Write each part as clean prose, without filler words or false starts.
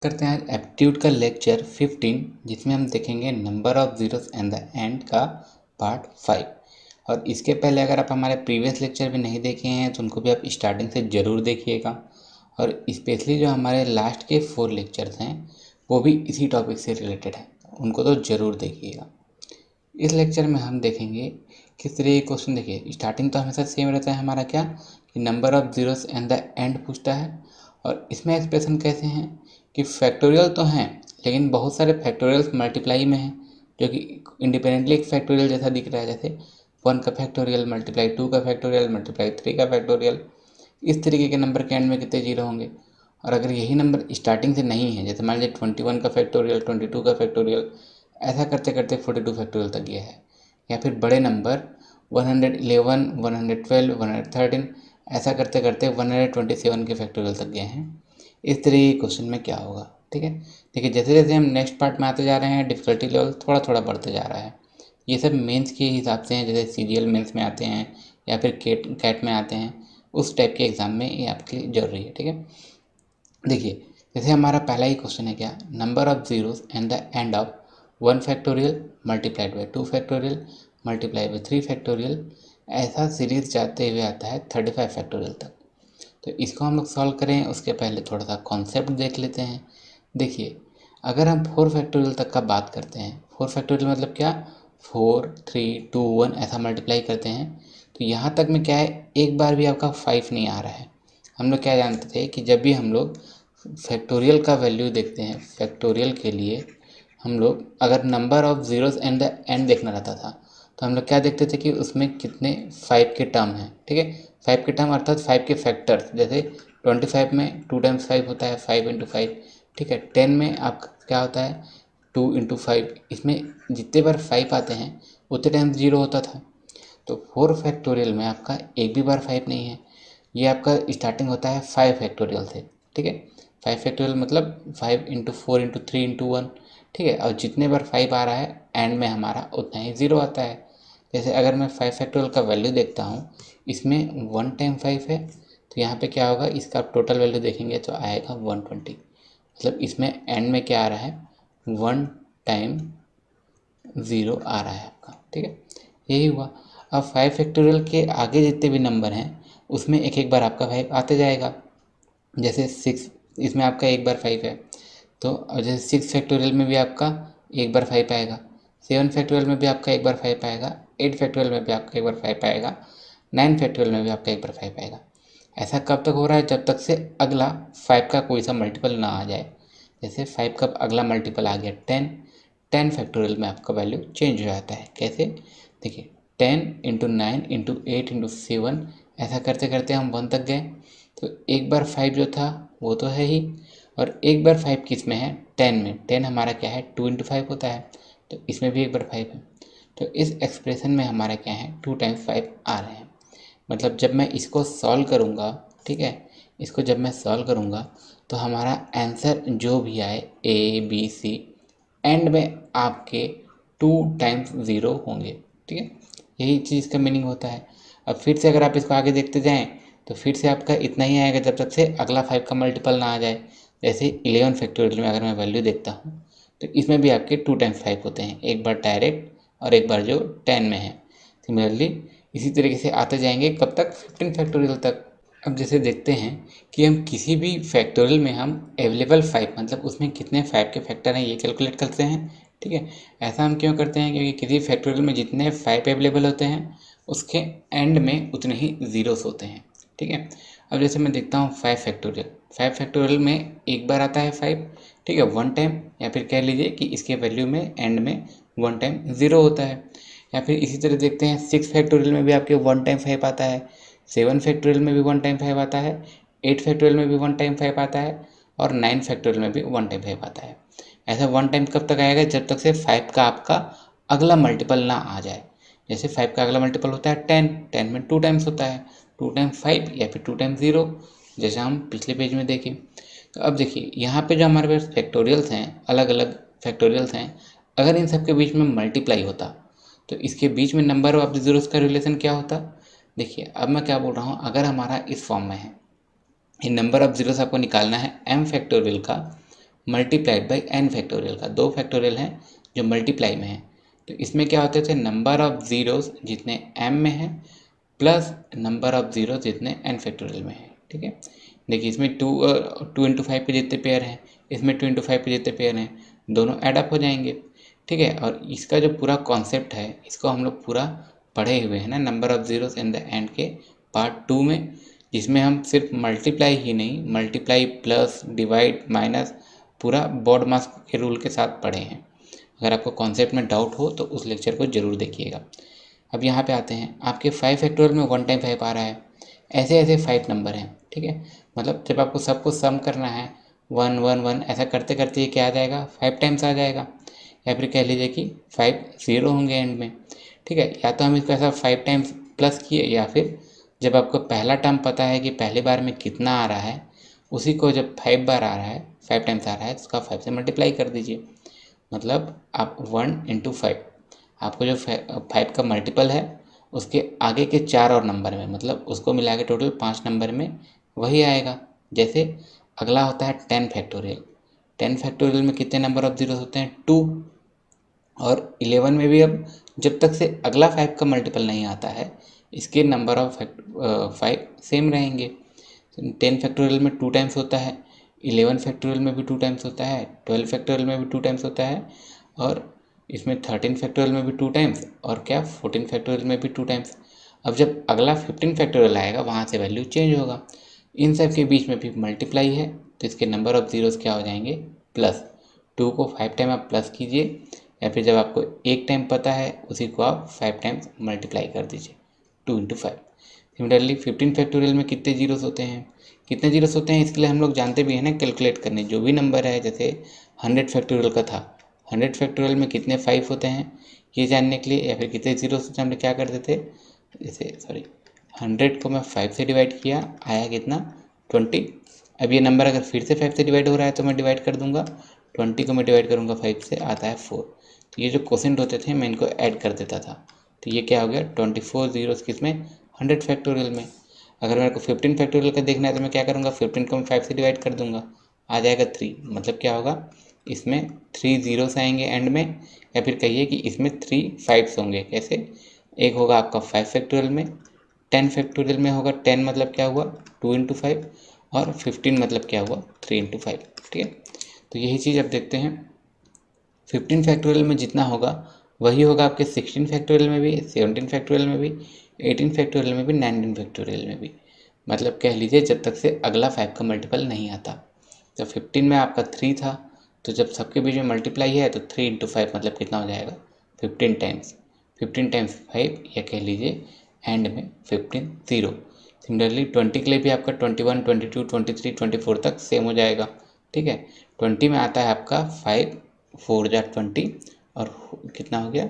करते हैं आज एप्टीट्यूड का लेक्चर 15, जिसमें हम देखेंगे number of zeros and the and का पार्ट 5। और इसके पहले अगर आप हमारे प्रीवियस लेक्चर भी नहीं देखे हैं तो उनको भी आप स्टार्टिंग से ज़रूर देखिएगा। और स्पेशली जो हमारे लास्ट के 4 लेक्चर्स हैं वो भी इसी टॉपिक से रिलेटेड हैं, उनको तो ज़रूर देखिएगा। इस लेक्चर में हम देखेंगे किस तरह के क्वेश्चन। देखिए, स्टार्टिंग तो हमेशा सेम रहता है हमारा, क्या कि number of zeros and the and पूछता है। और इसमें एक्सप्रेशन कैसे हैं कि फैक्टोरियल तो हैं लेकिन बहुत सारे फैक्टोरियल्स मल्टीप्लाई में हैं, जो कि इंडिपेंडेंटली एक फैक्टोरियल जैसा दिख रहा है, जैसे 1 का फैक्टोरियल मल्टीप्लाई 2 का फैक्टोरियल मल्टीप्लाई 3 का फैक्टोरियल। इस तरीके के नंबर के एंड में कितने जीरो होंगे। और अगर यही नंबर स्टार्टिंग से नहीं है, जैसे मान लीजिए 21 का फैक्टोरियल 22 का फैक्टोरियल, ऐसा करते करते 42 फैक्टोरियल तक गया है, या फिर बड़े नंबर 111 112 113, ऐसा करते करते 127 के फैक्टोरियल तक गए हैं। इस तरह के क्वेश्चन में क्या होगा, ठीक है। देखिए, जैसे जैसे हम नेक्स्ट पार्ट में आते जा रहे हैं डिफ़िकल्टी लेवल थोड़ा थोड़ा बढ़ते जा रहा है। ये सब मेंस के हिसाब से हैं, जैसे सीजीएल मेंस में आते हैं या फिर कैट में आते हैं, उस टाइप के एग्ज़ाम में ये आपके लिए जरूरी है, ठीक है। देखिए, जैसे हमारा पहला ही क्वेश्चन है, क्या number of zeros and the end of 1 factorial multiplied by 2 factorial multiplied by 3 factorial, ऐसा सीरीज जाते हुए आता है 35 फैक्टोरियल तक। तो इसको हम लोग सॉल्व करें उसके पहले थोड़ा सा कॉन्सेप्ट देख लेते हैं। देखिए, अगर हम 4 फैक्टोरियल तक का बात करते हैं, 4 फैक्टोरियल मतलब क्या, 4 3 2 1 ऐसा मल्टीप्लाई करते हैं, तो यहाँ तक में क्या है, एक बार भी आपका 5 नहीं आ रहा है। हम लोग क्या जानते थे कि जब भी हम लोग फैक्टोरियल का वैल्यू देखते हैं, फैक्टोरियल के लिए हम लोग अगर number of zeros and the and देखना रहता था, तो हम लोग क्या देखते थे कि उसमें कितने 5 के टर्म हैं, ठीक है। 5 के टर्म अर्थात 5 के फैक्टर्स, जैसे 25 में 2 टाइम्स 5 होता है, 5 इंटू 5, ठीक है। 10 में आपका क्या होता है, 2 इंटू 5। इसमें जितने बार 5 आते हैं उतने टाइम्स जीरो होता था। तो 4 फैक्टोरियल में आपका एक भी बार 5 नहीं है। ये आपका स्टार्टिंग होता है 5 फैक्टोरियल से, ठीक है। 5 फैक्टोरियल मतलब 5 इंटू 4 इंटू 3 इंटू 1, ठीक है। और जितने बार 5 आ रहा है एंड में हमारा उतना ही ज़ीरो आता है। जैसे अगर मैं 5 फैक्टोरियल का वैल्यू देखता हूँ, इसमें 1 टाइम 5 है, तो यहाँ पे क्या होगा, इसका आप टोटल वैल्यू देखेंगे तो आएगा 120। मतलब इसमें एंड में क्या आ रहा है, 1 टाइम ज़ीरो आ रहा है आपका, ठीक है। यही हुआ। अब 5 फैक्टोरियल के आगे जितने भी नंबर हैं उसमें एक एक बार आपका 5 आते जाएगा। जैसे 6, इसमें आपका एक बार 5 है, तो और जैसे 6 फैक्टोरियल में भी आपका एक बार 5 आएगा, 7 फैक्टोरियल में भी आपका एक बार 5 आएगा, 8 फैक्टोरियल में भी आपका एक बार 5 आएगा, 9 फैक्टोरियल में भी आपका एक बार 5 आएगा। ऐसा कब तक हो रहा है, जब तक से अगला 5 का कोई सा मल्टीपल ना आ जाए। जैसे 5 का अगला मल्टीपल आ गया 10, 10 फैक्टोरियल में आपका वैल्यू चेंज हो जाता है। कैसे, देखिए 10 इंटू 9 इंटू 8 इंटू 7, ऐसा करते करते हम 1 तक गए। तो एक बार 5 जो था वो तो है ही, और एक बार 5 किस में है, 10 में। 10 हमारा क्या है, 2 इंटू 5 होता है, तो इसमें भी एक बार 5 है। तो इस एक्सप्रेशन में हमारा क्या है, 2 टाइम्स 5 आ रहे हैं। मतलब जब मैं इसको सॉल्व करूँगा, ठीक है, इसको जब मैं सॉल्व करूँगा तो हमारा आंसर जो भी आए ए बी सी, एंड में आपके 2 टाइम्स ज़ीरो होंगे, ठीक है। यही चीज़ का मीनिंग होता है। अब फिर से अगर आप इसको आगे देखते जाएं तो फिर से आपका इतना ही आएगा जब तक से अगला 5 का मल्टीपल ना आ जाए। जैसे 11 फैक्टोरियल में अगर मैं वैल्यू देखता हूँ तो इसमें भी आपके 2 टाइम्स 5 होते हैं, एक बार डायरेक्ट और एक बार जो 10 में है। सिमिलरली इसी तरीके से आते जाएंगे कब तक, 15 फैक्टोरियल तक। अब जैसे देखते हैं कि हम किसी भी फैक्टोरियल में हम अवेलेबल 5 मतलब उसमें कितने 5 के फैक्टर हैं ये कैलकुलेट करते हैं, ठीक है। ऐसा हम क्यों करते हैं, क्योंकि किसी फैक्टोरियल में जितने 5 अवेलेबल होते हैं उसके एंड में उतने ही ज़ीरोस होते हैं, ठीक है। अब जैसे मैं देखता हूँ 5 फैक्टोरियल, 5 फैक्टोरियल में एक बार आता है 5, ठीक है, 1 टाइम, या फिर कह लीजिए कि इसके वैल्यू में एंड में 1 टाइम ज़ीरो होता है। या फिर इसी तरह देखते हैं 6 फैक्टोरियल में भी आपके 1 टाइम 5 आता है, 7 फैक्टोरियल में भी 1 टाइम 5 आता है, 8 फैक्टोरियल में भी 1 टाइम 5 आता है, और 9 फैक्टोरियल में भी 1 टाइम 5 आता है। ऐसा 1 टाइम कब तक आएगा, जब तक से 5 का आपका अगला मल्टीपल ना आ जाए। जैसे 5 का अगला मल्टीपल होता है 10, 10 में 2 टाइम्स होता है, 2 टाइम्स 5 या फिर 2 टाइम्स 0, जैसा हम पिछले पेज में देखें। तो अब देखिए यहाँ पे जो हमारे पास फैक्टोरियल्स हैं, अलग अलग फैक्टोरियल्स हैं, अगर इन सब के बीच में मल्टीप्लाई होता तो इसके बीच में नंबर ऑफ द जीरोस का रिलेशन क्या होता। देखिए अब मैं क्या बोल रहा हूँ, अगर हमारा इस फॉर्म में है, ये नंबर ऑफ जीरोस आपको निकालना है m फैक्टोरियल का, मल्टीप्लाइड बाई एन फैक्टोरियल का, 2 फैक्टोरियल हैं जो मल्टीप्लाई में है। तो इसमें क्या होते थे, नंबर ऑफ ज़ीरोज़ जितने m में है प्लस नंबर ऑफ ज़ीरो जितने n फैक्टोरियल में है। ठीक है, देखिए इसमें 2 इंटू 5 के जितने पेयर हैं, इसमें 2 इंटू 5 के जितने पेयर हैं, दोनों ऐड अप हो जाएंगे। ठीक है, और इसका जो पूरा कॉन्सेप्ट है इसको हम लोग पूरा पढ़े हुए हैं ना, number of zeros in the end के पार्ट 2 में, जिसमें हम सिर्फ मल्टीप्लाई ही नहीं, मल्टीप्लाई प्लस डिवाइड माइनस पूरा बॉड मास के रूल के साथ पढ़े हैं। अगर आपको कॉन्सेप्ट में डाउट हो तो उस लेक्चर को ज़रूर देखिएगा। अब यहाँ पे आते हैं, आपके 5 फैक्टोरियल में 1 टाइम 5 आ रहा है, ऐसे ऐसे 5 नंबर हैं। ठीक है, मतलब जब आपको सबको सम करना है 1 1 1 ऐसा करते करते ये क्या आ जाएगा, 5 टाइम्स आ जाएगा, या फिर कह लीजिए कि 5 0 होंगे एंड में। ठीक है, या तो हम इसको ऐसा 5 टाइम्स प्लस किए, या फिर जब आपको पहला टर्म पता है कि पहली बार में कितना आ रहा है, उसी को जब 5 बार आ रहा है, 5 टाइम्स आ रहा है, तो उसका 5 से मल्टीप्लाई कर दीजिए। मतलब आप 1 इंटू 5, आपको जो 5 का मल्टीपल है उसके आगे के 4 और नंबर में, मतलब उसको मिला के टोटल 5 नंबर में वही आएगा। जैसे अगला होता है 10 फैक्टोरियल। 10 फैक्टोरियल में कितने नंबर ऑफ जीरोस होते हैं, 2। और 11 में भी अब जब तक से अगला 5 का मल्टीपल नहीं आता है, इसके नंबर ऑफ 5 सेम रहेंगे। 10 फैक्टोरियल में 2 टाइम्स होता है, 11 फैक्टोरियल में भी 2 टाइम्स होता है, 12 फैक्टोरियल में भी 2 टाइम्स होता है, और इसमें 13 फैक्टोरियल में भी 2 टाइम्स, और क्या 14 फैक्टोरियल में भी 2 टाइम्स। अब जब अगला 15 फैक्टोरियल आएगा वहाँ से वैल्यू चेंज होगा। इन सब के बीच में भी मल्टीप्लाई है, तो इसके नंबर ऑफ ज़ीरोज़ क्या हो जाएंगे, प्लस। 2 को 5 टाइम आप प्लस कीजिए, या फिर जब आपको एक टाइम पता है उसी को आप 5 टाइम्स मल्टीप्लाई कर दीजिए, 2 इंटू 5। सिमिलरली 15 फैक्टोरियल में कितने जीरोस होते हैं, कितने जीरोस होते हैं इसके लिए हम लोग जानते भी हैं ना, कैलकुलेट करने। जो भी नंबर है, जैसे 100 फैक्टोरियल का था, 100 फैक्टोरियल में कितने 5 होते हैं ये जानने के लिए, या फिर कितने जीरोस होते हैं, हमने क्या करते थे, जैसे 100 को मैं 5 से डिवाइड किया, आया कितना, 20। अब ये नंबर अगर फिर से 5 से डिवाइड हो रहा है तो मैं डिवाइड कर दूंगा, 20 को मैं डिवाइड करूँगा 5 से, आता है 4। तो ये जो क्वोशेंट होते थे मैं इनको ऐड कर देता था, तो ये क्या हो गया, 24 जीरोस किसमें, 100 फैक्टोरियल में। अगर मेरे को 15 फैक्टोरियल का देखना है तो मैं क्या करूँगा, 15 को मैं 5 से डिवाइड कर दूंगा, आ जाएगा 3। मतलब क्या होगा, इसमें 3 जीरोस आएंगे एंड में, या फिर कहिए कि इसमें 3 5s होंगे। कैसे, एक होगा आपका 5 फैक्टोरियल में, 10 फैक्टोरियल में होगा 10, मतलब क्या हुआ 2 इंटू 5, और 15 मतलब क्या हुआ 3 इंटू 5। ठीक है, तो यही चीज़ अब देखते हैं, 15 फैक्टोरियल में जितना होगा वही होगा आपके 16 फैक्टोरियल में भी, 17 फैक्टोरियल में भी, 18 फैक्टोरियल में भी, 19 फैक्टोरियल में भी। मतलब कह लीजिए जब तक से अगला 5 का मल्टीपल नहीं आता। तो 15 में आपका 3 था, तो जब सबके बीच में मल्टीप्लाई है तो 3 इंटू 5 मतलब कितना हो जाएगा, 15 टाइम्स, 15 टाइम्स 5, या कह लीजिए एंड में 15 0। सिमिलरली 20 के लिए भी आपका 21 22 23 24 तक सेम हो जाएगा। ठीक है, 20 में आता है आपका 5 4 जा 20, और कितना हो गया,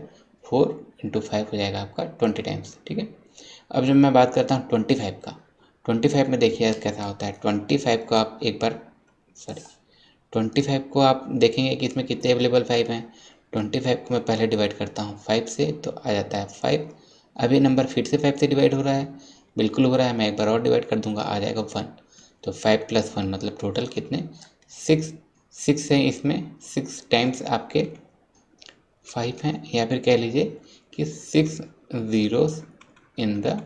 4 इंटू 5 हो जाएगा आपका 20 टाइम्स। ठीक है, अब जब मैं बात करता हूँ 25 का, 25 में देखिए कैसा होता है। 25 को आप एक बार 25 को आप देखेंगे कि इसमें कितने अवेलेबल 5 हैं। 25 को मैं पहले डिवाइड करता हूँ 5 से, तो आ जाता है 5। अभी नंबर फिर से 5 से डिवाइड हो रहा है, बिल्कुल हो रहा है, मैं एक बार और डिवाइड कर दूंगा, आ जाएगा 1। तो 5 + 1 मतलब टोटल कितने, 6 हैं इसमें, 6 टाइम्स आपके 5 हैं, या फिर कह लीजिए कि 6 ज़ीरोस इन द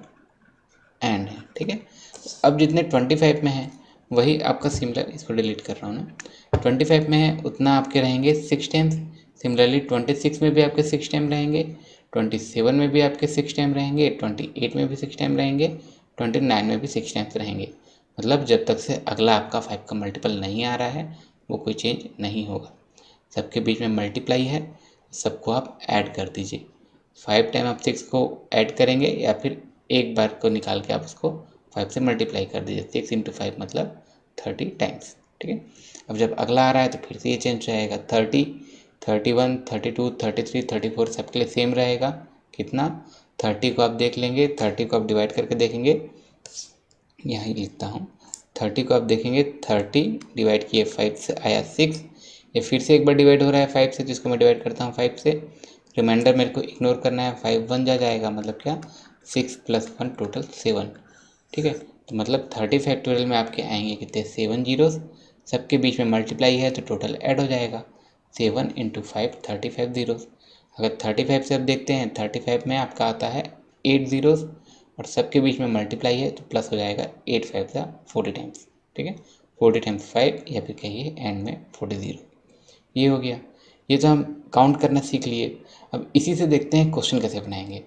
एंड है। ठीक है, अब जितने 25 में है वही आपका सिमिलर, इसको डिलीट कर रहा हूँ ना, 25 में है उतना आपके रहेंगे 6 टाइम्स। सिमिलरली 26 में भी आपके 6 टाइम रहेंगे, 27 में भी आपके 6 टाइम रहेंगे, 28 में भी 6 टाइम रहेंगे, 29 में भी 6 टाइम्स रहेंगे। मतलब जब तक से अगला आपका 5 का मल्टीपल नहीं आ रहा है वो कोई चेंज नहीं होगा। सबके बीच में मल्टीप्लाई है, सबको आप ऐड कर दीजिए। 5 टाइम आप 6 को ऐड करेंगे, या फिर एक बार को निकाल के आप उसको 5 से मल्टीप्लाई कर दीजिए। 6 इंटू 5 मतलब 30 टाइम्स। ठीक है, अब जब अगला आ रहा है तो फिर से ये चेंज रहेगा, 30 31 32 33 34 सबके लिए सेम रहेगा। कितना, 30 को आप देख लेंगे, 30 को आप डिवाइड करके देखेंगे, यहाँ ही लिखता हूँ, 30 को आप देखेंगे, 30 डिवाइड किए 5 से आया 6। ये फिर से एक बार डिवाइड हो रहा है 5 से, जिसको मैं डिवाइड करता हूँ 5 से, रिमाइंडर मेरे को इग्नोर करना है, 5 1 जा जाएगा, मतलब क्या 6 + 1 टोटल 7। ठीक है, तो मतलब 30 फैक्टोरियल में आपके आएंगे कितने, 7 जीरोस। सबके बीच में मल्टीप्लाई है तो टोटल ऐड हो जाएगा। 7 × 5 35 ज़ीरोस। अगर 35 से अब देखते हैं 35 में आपका आता है 8 ज़ीरोस और सबके बीच में मल्टीप्लाई है तो प्लस हो जाएगा 8 5 ज़ा 40 टाइम्स। ठीक है, 40 टाइम्स 5 या फिर कहिए एंड में 40 ज़ीरो। ये हो गया। ये तो हम काउंट करना सीख लिए। अब इसी से देखते हैं क्वेश्चन कैसे बनाएंगे।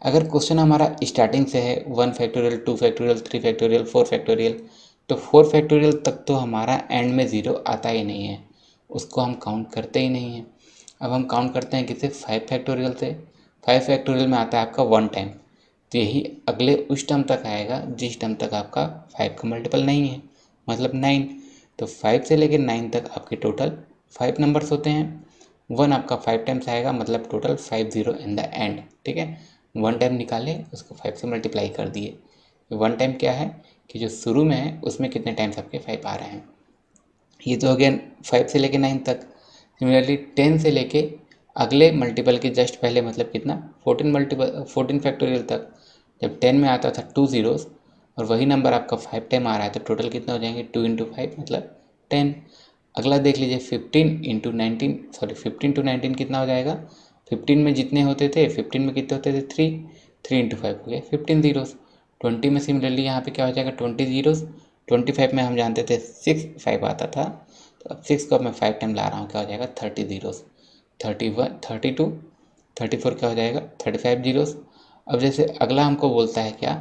अगर क्वेश्चन हमारा स्टार्टिंग से है 1 फैक्टोरियल 2 फैक्टोरियल 3 फैक्टोरियल 4 फैक्टोरियल, तो 4 फैक्टोरियल तक तो हमारा एंड में ज़ीरो आता ही नहीं है, उसको हम काउंट करते ही नहीं हैं। अब हम काउंट करते हैं किससे, 5 फैक्टोरियल से। 5 फैक्टोरियल में आता है आपका 1 टाइम, तो यही अगले उस टर्म तक आएगा जिस टर्म तक आपका 5 का मल्टीपल नहीं है, मतलब 9। तो 5 से लेकर 9 तक आपके टोटल 5 नंबर्स होते हैं। 1 आपका 5 टाइम्स आएगा, मतलब total 5 zero in the end. ठीक है, 1 टाइम निकाले उसको 5 से मल्टीप्लाई कर दिए। 1 टाइम क्या है कि जो शुरू में है उसमें कितने टाइम्स आपके 5 आ रहे हैं। ये तो हो गया 5 से लेके 9 तक। सिमिलरली 10 से लेके अगले मल्टीपल के जस्ट पहले, मतलब कितना, 14 फैक्टोरियल तक। जब 10 में आता था 2 ज़ीरोस और वही नंबर आपका 5 टाइम आ रहा है तो टोटल कितना हो जाएंगे, 2 × 5 मतलब 10। अगला देख लीजिए 15 × 19 कितना हो जाएगा। 15 में जितने होते थे 15 में कितने होते थे 3, 3 × 5 हो गया 15 ज़ीरोस। 20 में सिमिलरली यहाँ पे क्या हो जाएगा 20 ज़ीरोस। 25 में हम जानते थे 6 5 आता था, तो अब 6 को अब मैं 5 टाइम ला रहा हूँ, क्या हो जाएगा 30 ज़ीरोस। 31 32 34 क्या हो जाएगा 35 ज़ीरोस। अब जैसे अगला हमको बोलता है क्या,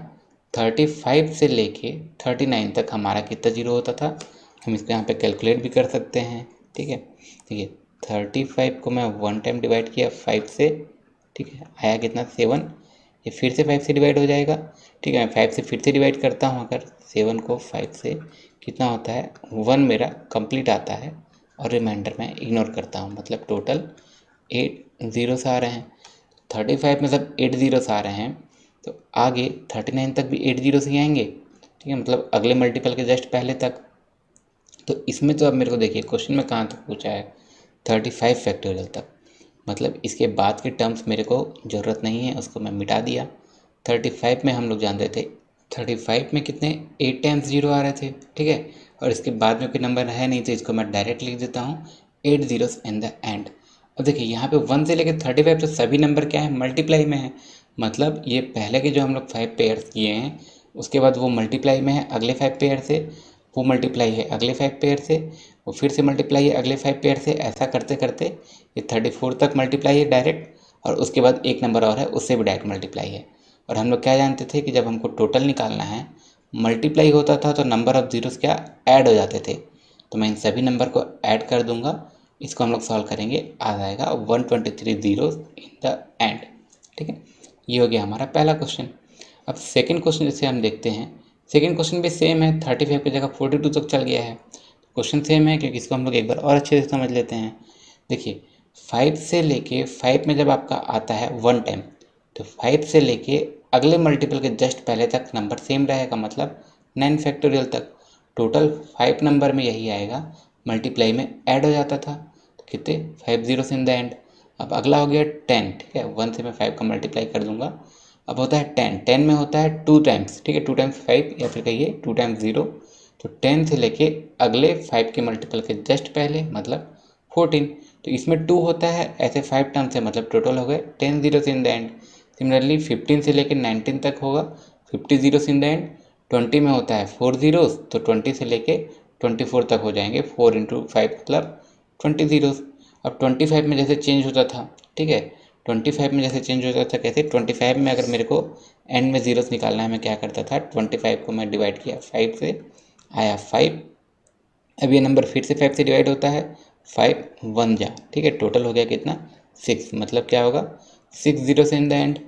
35 से लेके 39 तक हमारा कितना ज़ीरो होता था, हम इसको यहाँ पे कैलकुलेट भी कर सकते हैं। ठीक है, देखिए 35 को मैं 1 टाइम डिवाइड किया 5 से, ठीक है, आया कितना 7। ये फिर से 5 से डिवाइड हो जाएगा। ठीक है, मैं 5 से फिर से डिवाइड करता हूँ, अगर 7 को 5 से कितना होता है 1 मेरा कंप्लीट आता है और रिमाइंडर मैं इग्नोर करता हूँ, मतलब टोटल 8 ज़ीरोस आ रहे हैं। 35 में सब 8 ज़ीरोस आ रहे हैं तो आगे 39 तक भी 8 ज़ीरोस ही आएंगे। ठीक है, मतलब अगले मल्टीपल के जस्ट पहले तक। तो इसमें तो अब मेरे को देखिए क्वेश्चन में कहाँ तक पूछा है 35 फैक्टोरियल तक, मतलब इसके बाद के टर्म्स मेरे को ज़रूरत नहीं है, उसको मैं मिटा दिया। 35 में हम लोग जानते थे 35 में कितने 8 टाइम्स ज़ीरो आ रहे थे। ठीक है, और इसके बाद में कोई नंबर है नहीं तो इसको मैं डायरेक्ट लिख देता हूँ 8 ज़ीरोस इन द एंड। अब देखिए यहाँ पे 1 से लेकर 35 तो सभी नंबर क्या है मल्टीप्लाई में है, मतलब ये पहले के जो हम लोग 5 पेयर्स किए हैं उसके बाद वो मल्टीप्लाई में है अगले 5 पेयर से, वो मल्टीप्लाई है अगले 5 पेयर से, वो फिर से मल्टीप्लाई है अगले 5 पेयर से, ऐसा करते करते ये 34 तक मल्टीप्लाई है डायरेक्ट, और उसके बाद एक नंबर और है उससे भी डायरेक्ट मल्टीप्लाई है। और हम लोग क्या जानते थे कि जब हमको टोटल निकालना है मल्टीप्लाई होता था तो नंबर ऑफ ज़ीरोस क्या ऐड हो जाते थे, तो मैं इन सभी नंबर को ऐड कर दूंगा। इसको हम लोग सॉल्व करेंगे, आ जाएगा 123 ज़ीरोस इन द एंड। ठीक है, ये हो गया हमारा पहला क्वेश्चन। अब सेकंड क्वेश्चन जैसे हम देखते हैं, सेकंड क्वेश्चन भी सेम है, 35 की जगह 42 तक चल गया है। क्वेश्चन सेम है क्योंकि इसको हम लोग एक बार और अच्छे से समझ लेते हैं। देखिए 5 से लेके 5 में जब आपका आता है 1 टाइम, तो 5 से लेके अगले मल्टीपल के जस्ट पहले तक नंबर सेम रहेगा, मतलब 9 फैक्टोरियल तक। टोटल 5 नंबर में यही आएगा, मल्टीप्लाई में ऐड हो जाता था, तो कितने 5 ज़ीरोस इन द एंड। अब अगला हो गया 10। ठीक है, 1 से मैं 5 का मल्टीप्लाई कर दूंगा। अब होता है 10, 10 में होता है 2 टाइम्स। ठीक है, 2 टाइम्स 5 या फिर कहिए 2 टाइम्स 0, तो 10 से लेके अगले 5 के मल्टीपल के जस्ट पहले, मतलब 14। तो इसमें 2 होता है, ऐसे 5 टर्म्स है, मतलब टोटल हो गए 10 zeros in the end. Similarly 15 से लेके 19 तक होगा 50 ज़ीरोस इन द एंड। 20 में होता है 4 ज़ीरोस, तो 20 से लेके 24 तक हो जाएंगे 4 × 5 मतलब 20 ज़ीरोस। अब 25 में जैसे चेंज होता था, ठीक है, 25 में जैसे चेंज होता था, कैसे 25 में अगर मेरे को एंड में ज़ीरोस निकालना है, मैं क्या करता था 25 को मैं डिवाइड किया 5 से, आया 5। अब ये नंबर फिर से 5 से डिवाइड होता है, 5 1 जा, ठीक है, टोटल हो गया कितना 6, मतलब क्या होगा 6 ज़ीरोस इन द एंड।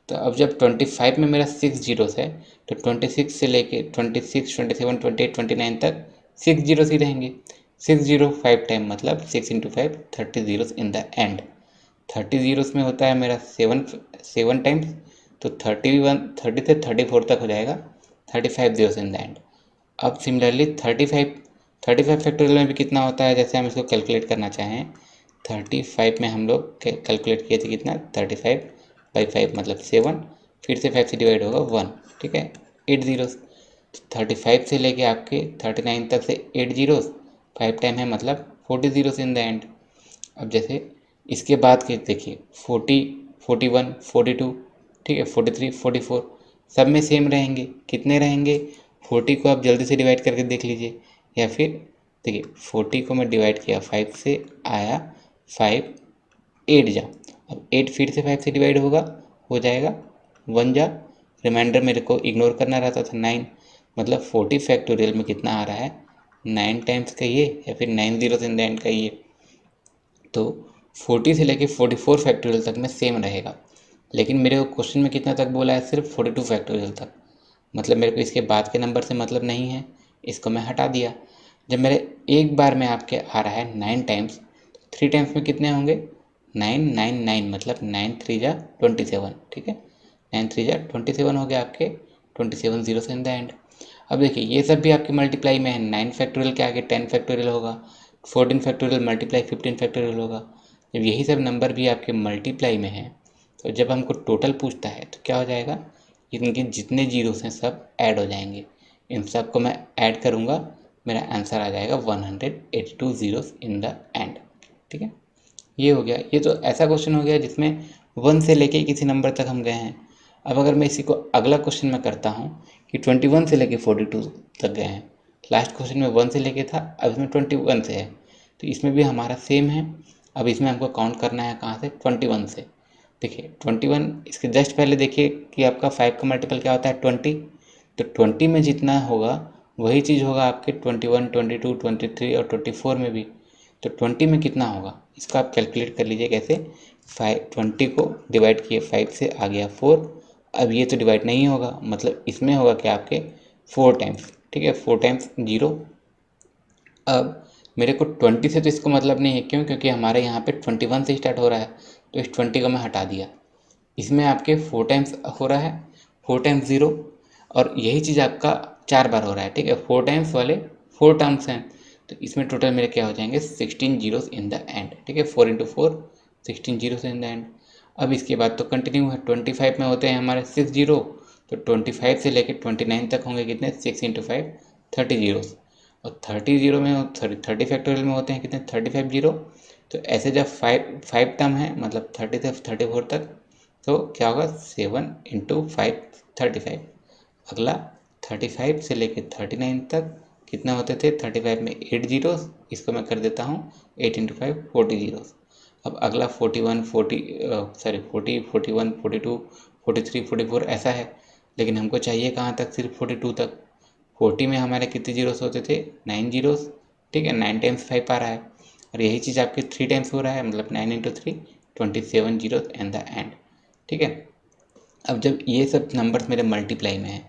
तो अब जब 25 में मेरा 6 ज़ीरोस है तो 26 से लेके 26 27 28 29 तक 6 ज़ीरोस ही रहेंगे। 6 ज़ीरो 5 टाइम, मतलब 6 × 5 30 zeros in the end. 30 zeros में होता है मेरा 7 टाइम्स, तो 30 से 34 तक हो जाएगा 35 ज़ीरोस इन द एंड। अब सिमिलरली 35 फैक्टोरियल में भी कितना होता है, जैसे हम इसको कैलकुलेट करना चाहें 35 में हम लोग कैलकुलेट किए थे कितना 35/5 मतलब 7, फिर से 5 से डिवाइड होगा 1। ठीक है, 8 ज़ीरोस। 35 से लेके आपके 39 तक से 8 ज़ीरोस, 5 टाइम है मतलब 40 जीरोस इन द एंड। अब जैसे इसके बाद के देखिए 40, 41, 42, ठीक है, 43, 44 सब में सेम रहेंगे। कितने रहेंगे? 40 को आप जल्दी से डिवाइड करके देख लीजिए, या फिर देखिए 40 को मैं डिवाइड किया 5 से, आया 5, 8 जा। अब 8 फिर से 5 से डिवाइड होगा, हो जाएगा 1 जा, रिमाइंडर मेरे को इग्नोर करना रहता था 9, मतलब 40 फैक्टोरियल में कितना आ रहा है? 9 टाइम्स का ये, या फिर 9 जीरोस इन द एंड का ये। तो 40 से लेके 44 फैक्टोरियल तक में सेम रहेगा, लेकिन मेरे को क्वेश्चन में कितना तक बोला है? सिर्फ 42 फैक्टोरियल तक। मतलब मेरे को इसके बाद के नंबर से मतलब नहीं है, इसको मैं हटा दिया। जब मेरे एक बार में आपके आ रहा है 9 टाइम्स, 3 टाइम्स में कितने होंगे? 9, 9, 9, मतलब 9 3 जा 27, ठीक है, 9 3 जा 27 हो गया आपके 27 जीरो इन द एंड। अब देखिए ये सब भी आपके मल्टीप्लाई में है, 9 फैक्टोरियल के आगे 10 फैक्टोरियल होगा, 14 फैक्टोरियल मल्टीप्लाई 15 फैक्टोरियल होगा। जब यही सब नंबर भी आपके मल्टीप्लाई में है, तो जब हमको टोटल पूछता है तो क्या हो जाएगा? इनके जितने जीरोस हैं सब ऐड हो जाएंगे। इन सब को मैं ऐड करूँगा, मेरा आंसर आ जाएगा 182 जीरोस इन द एंड, ठीक है। ये हो गया। ये तो ऐसा क्वेश्चन हो गया जिसमें 1 से लेके किसी नंबर तक हम गए हैं। अब अगर मैं इसी को अगला क्वेश्चन में करता हूँ कि 21 से लेके 42 तक गए हैं। लास्ट क्वेश्चन में 1 से लेके था, अब इसमें 21 से है, तो इसमें भी हमारा सेम है। अब इसमें हमको काउंट करना है कहाँ से? 21 से। देखिए 21, इसके जस्ट पहले देखिए कि आपका 5 का मल्टीपल क्या होता है? 20। तो 20 में जितना होगा वही चीज़ होगा आपके 21, 22, 23 और 24 में भी। तो 20 में कितना होगा इसका आप कैलकुलेट कर लीजिए कैसे। 20 को डिवाइड किए 5 से, आ गया 4। अब ये तो डिवाइड नहीं होगा, मतलब इसमें होगा क्या आपके 4 टाइम्स, ठीक है, 4 टाइम्स 0। अब मेरे को 20 से तो इसको मतलब नहीं है, क्यों? क्योंकि हमारे यहाँ पे 21 से स्टार्ट हो रहा है, तो इस 20 को मैं हटा दिया। इसमें आपके 4 टाइम्स हो रहा है, 4 टाइम्स 0, और यही चीज़ आपका 4 बार हो रहा है, ठीक है, 4 टाइम्स वाले 4 टर्म्स हैं। तो इसमें टोटल मेरे क्या हो जाएंगे? 16 जीरोस इन द एंड, ठीक है, 4 into 4 16 zeros in the end. अब इसके बाद तो कंटिन्यू है, 25 में होते हैं हमारे 6 जीरो, तो 25 से लेकर 29 तक होंगे कितने? 6 इंटू 5 30 जीरोस, और 30 जीरो में 30 फैक्टोरियल में होते हैं कितने? 35 जीरो। तो ऐसे जब 5 टर्म है, मतलब 30 से 34 तक, तो क्या होगा? 7 इंटू 5 35। अगला 35 से लेके 39 तक कितना होते थे? 35 में 8 जीरोस, इसको मैं कर देता हूँ 8 इंटू 5 40 जीरोस। अब अगला 41, 40, 41, 42, 43, 44 ऐसा है, लेकिन हमको चाहिए कहाँ तक? सिर्फ 42 तक। 40 में हमारे कितने जीरोस होते थे? 9 जीरोस, ठीक है, 9 टाइम्स 5 आ रहा है, और यही चीज़ आपके 3 टाइम्स हो रहा है, मतलब 9 into 3 27 zeros and the and, ठीक है। अब जब ये सब नंबर्स मेरे मल्टीप्लाई में है,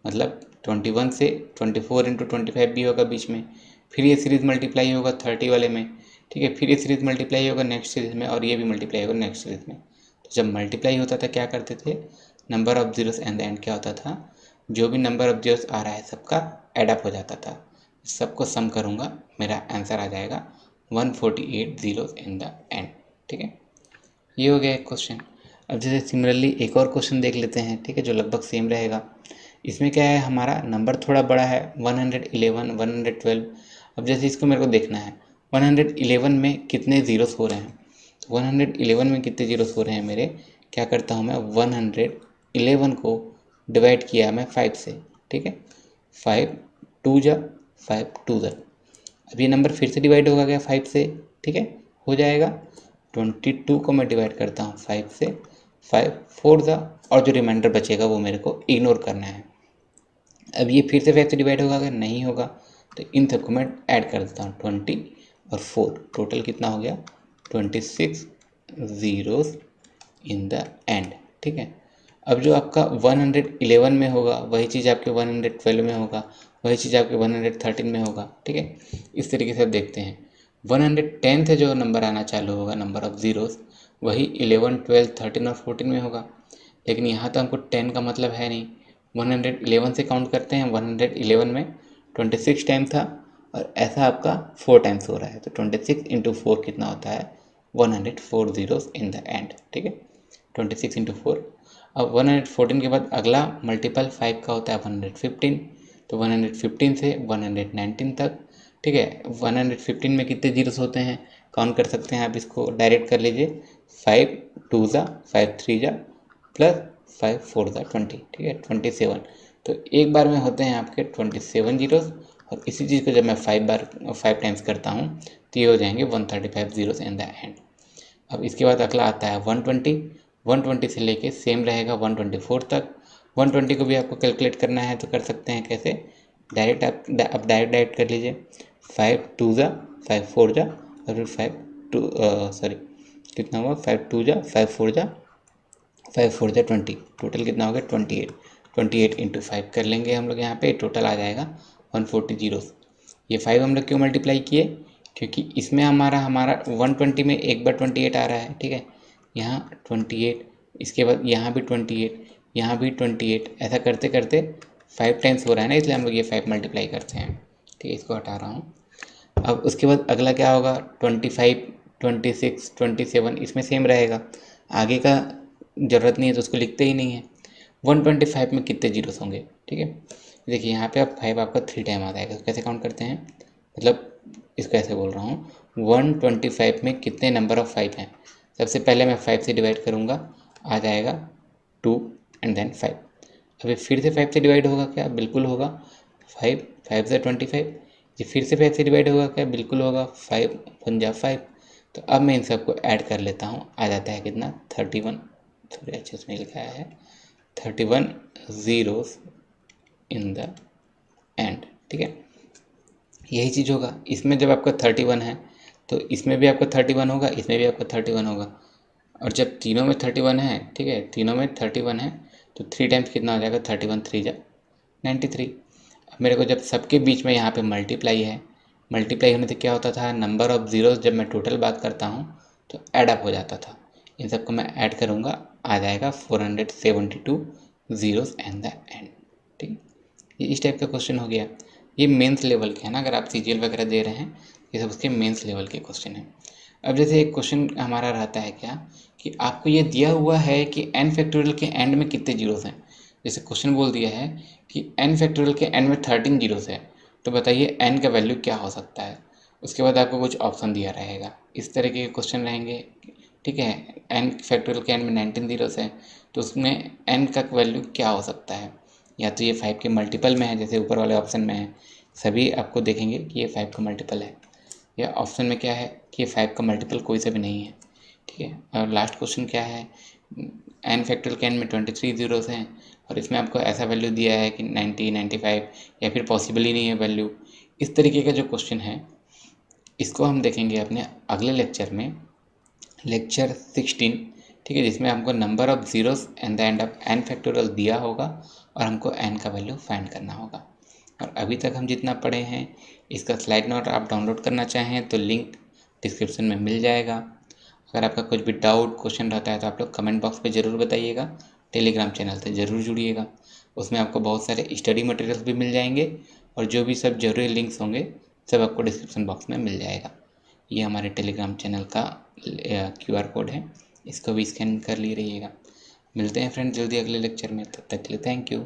मतलब 21 से 24 इंटू 25 भी होगा बीच में, फिर ये सीरीज़ मल्टीप्लाई होगा 30 वाले में, ठीक है, फिर ये सीरीज़ मल्टीप्लाई होगा नेक्स्ट सीरीज़ में, और ये भी मल्टीप्लाई होगा नेक्स्ट सीरीज़ में। तो जब मल्टीप्लाई होता था क्या करते थे? Number of zeros and the and क्या होता था? जो भी नंबर ऑफ जीरोस आ रहा है सबका एडअप हो जाता था। सबको सम करूँगा, मेरा आंसर आ जाएगा 148 जीरोस इन द एंड, ठीक है। ये हो गया एक क्वेश्चन। अब जैसे सिमिलरली एक और क्वेश्चन देख लेते हैं, ठीक है, जो लगभग सेम रहेगा। इसमें क्या है, हमारा नंबर थोड़ा बड़ा है, 111, 112। अब जैसे इसको मेरे को देखना है 111 में कितने ज़ीरोस हो रहे हैं। तो 111 में कितने ज़ीरोस हो रहे हैं मेरे, क्या करता हूँ मैं, 111 को डिवाइड किया मैं 5 से, ठीक है, 5 2 जा 5 2 जा। अब ये नंबर फिर से डिवाइड होगा क्या 5 से, ठीक है, हो जाएगा। 22 को मैं डिवाइड करता हूँ 5 से, 5 4 ज़ा, और जो रिमाइंडर बचेगा वो मेरे को इग्नोर करना है। अब ये फिर से 5 से डिवाइड होगा अगर नहीं होगा, तो इन सबको मैं ऐड कर देता हूँ 20 और 4, टोटल कितना हो गया? 26 ज़ीरोस इन द एंड, ठीक है। अब जो आपका 111 में होगा वही चीज़ आपके 112 में होगा, वही चीज़ आपके 113 में होगा, ठीक है। इस तरीके से आप देखते हैं 110 से जो नंबर आना चालू होगा, नंबर ऑफ ज़ीरोस, वही 11, 12, 13 और 14 में होगा। लेकिन यहाँ तो हमको 10 का मतलब है नहीं, 111 से काउंट करते हैं। 111 में 26 टाइम था, और ऐसा आपका 4 टाइम्स हो रहा है, तो 26 इंटू 4 कितना होता है? 104 जीरोस इन द एंड, ठीक है, 26 इंटू 4। अब 114 के बाद अगला मल्टीपल 5 का होता है 115, तो 115 से 119 तक ठीक है। 115 में कितने जीरोस होते हैं काउंट कर सकते हैं आप, इसको डायरेक्ट कर लीजिए। 5 2 जा 5 3 जा प्लस 5 4 जा 20, ठीक है 27। तो एक बार में होते हैं आपके 27 जीरोस, और इसी चीज़ को जब मैं 5 टाइम्स करता हूँ तो ये हो जाएंगे 135 जीरोस इन द एंड। अब इसके बाद अगला आता है 120 से लेके सेम रहेगा 124 तक। 120 को भी आपको कैलकुलेट करना है तो कर सकते हैं कैसे, डायरेक्ट आप डायरेक्ट कर लीजिए। 5 2 जा 5 4 जा और फिर 5 2 सॉरी कितना हुआ, 5 2 जा 5 4 जा 5 4 जा 20, टोटल कितना हो गया 28। 28 इंटू 5 कर लेंगे हम लोग यहाँ पे, टोटल आ जाएगा 140 जीरोस। ये 5 हम लोग क्यों मल्टीप्लाई किए, क्योंकि इसमें हमारा 120 में एक बार 28 आ रहा है, ठीक है। यहाँ 28, इसके बाद यहाँ भी 28, यहाँ भी 28, ऐसा करते करते 5 टाइम्स हो रहा है ना, इसलिए हम लोग ये 5 मल्टीप्लाई करते हैं, ठीक है। इसको हटा रहा हूँ। अब उसके बाद अगला क्या होगा, 25 26 27, इसमें सेम रहेगा, आगे का ज़रूरत नहीं है तो उसको लिखते ही नहीं है। 125 में कितने जीरोस होंगे, ठीक है। देखिए यहाँ पे अब 5 आपका 3 टाइम आ जाएगा, तो कैसे काउंट करते हैं, मतलब इसको ऐसे बोल रहा हूँ, 125 में कितने नंबर ऑफ़ 5 हैं। सबसे पहले मैं 5 से डिवाइड करूँगा, आ जाएगा 2 एंड देन 5। अभी फिर से 5 से डिवाइड होगा क्या, बिल्कुल होगा। 5 5 से 25, ये फिर से 5 से डिवाइड होगा क्या, बिल्कुल होगा। 5 1 जा 5। तो अब मैं इन सबको ऐड कर लेता हूँ, आ जाता है कितना 31, थोड़े अच्छे से लिखा है 31 जीरोस इन द एंड, ठीक है। यही चीज़ होगा इसमें, जब आपका 31 है तो इसमें भी आपका 31 होगा, इसमें भी आपका 31 होगा, और जब तीनों में 31 है, ठीक है, तीनों में 31 है तो 3 टाइम्स कितना हो जाएगा, 31 3 जा 93। अब मेरे को जब सबके बीच में यहाँ पे मल्टीप्लाई है, मल्टीप्लाई होने से क्या होता था, नंबर ऑफ ज़ीरोस जब मैं टोटल बात करता हूँ तो ऐड अप हो जाता था। इन सबको मैं ऐड करूँगा, आ जाएगा 472 ज़ीरोस एंड द एंड, ठीक। ये इस टाइप का क्वेश्चन हो गया। ये मेंस लेवल के है ना, अगर आप सीजीएल वगैरह दे रहे हैं ये सब उसके मेंस लेवल के क्वेश्चन हैं। अब जैसे एक क्वेश्चन हमारा रहता है क्या, कि आपको ये दिया हुआ है कि एन फैक्टोरियल के एंड में कितने जीरोस हैं। जैसे क्वेश्चन बोल दिया है कि एन फैक्टोरियल के एंड में 13 जीरोस है, तो बताइए एन का वैल्यू क्या हो सकता है। उसके बाद आपको कुछ ऑप्शन दिया रहेगा, इस तरीके के क्वेश्चन रहेंगे, ठीक है। एन फैक्टोरियल के एंड में 19 जीरोस है, तो उसमें एन का वैल्यू क्या हो सकता है, या तो ये 5 के मल्टीपल में है जैसे ऊपर वाले ऑप्शन में है, सभी आपको देखेंगे कि ये 5 का मल्टीपल है, या ऑप्शन में क्या है कि ये 5 का मल्टीपल कोई सा भी नहीं है, ठीक है। और लास्ट क्वेश्चन क्या है, एन फैक्टोरियल के एन में 23 जीरोस हैं और इसमें आपको ऐसा वैल्यू दिया है कि 90 95, या फिर पॉसिबल ही नहीं है वैल्यू। इस तरीके का जो क्वेश्चन है इसको हम देखेंगे अपने अगले लेक्चर में, लेक्चर 16, ठीक है, जिसमें हमको number of zeros and the end of n factorial दिया होगा और हमको एन का वैल्यू फाइंड करना होगा। और अभी तक हम जितना पढ़े हैं इसका स्लाइड नोट आप डाउनलोड करना चाहें तो लिंक डिस्क्रिप्शन में मिल जाएगा। अगर आपका कुछ भी डाउट क्वेश्चन रहता है तो आप लोग कमेंट बॉक्स पे ज़रूर बताइएगा। टेलीग्राम चैनल से ज़रूर जुड़िएगा, उसमें आपको बहुत सारे स्टडी मटेरियल्स भी मिल जाएंगे, और जो भी सब जरूरी लिंक्स होंगे सब आपको डिस्क्रिप्शन बॉक्स में मिल जाएगा। ये हमारे टेलीग्राम चैनल का QR कोड है, इसको भी स्कैन कर ले रहिएगा। मिलते हैं फ्रेंड जल्दी अगले लेक्चर में, तब तक के लिए थैंक यू।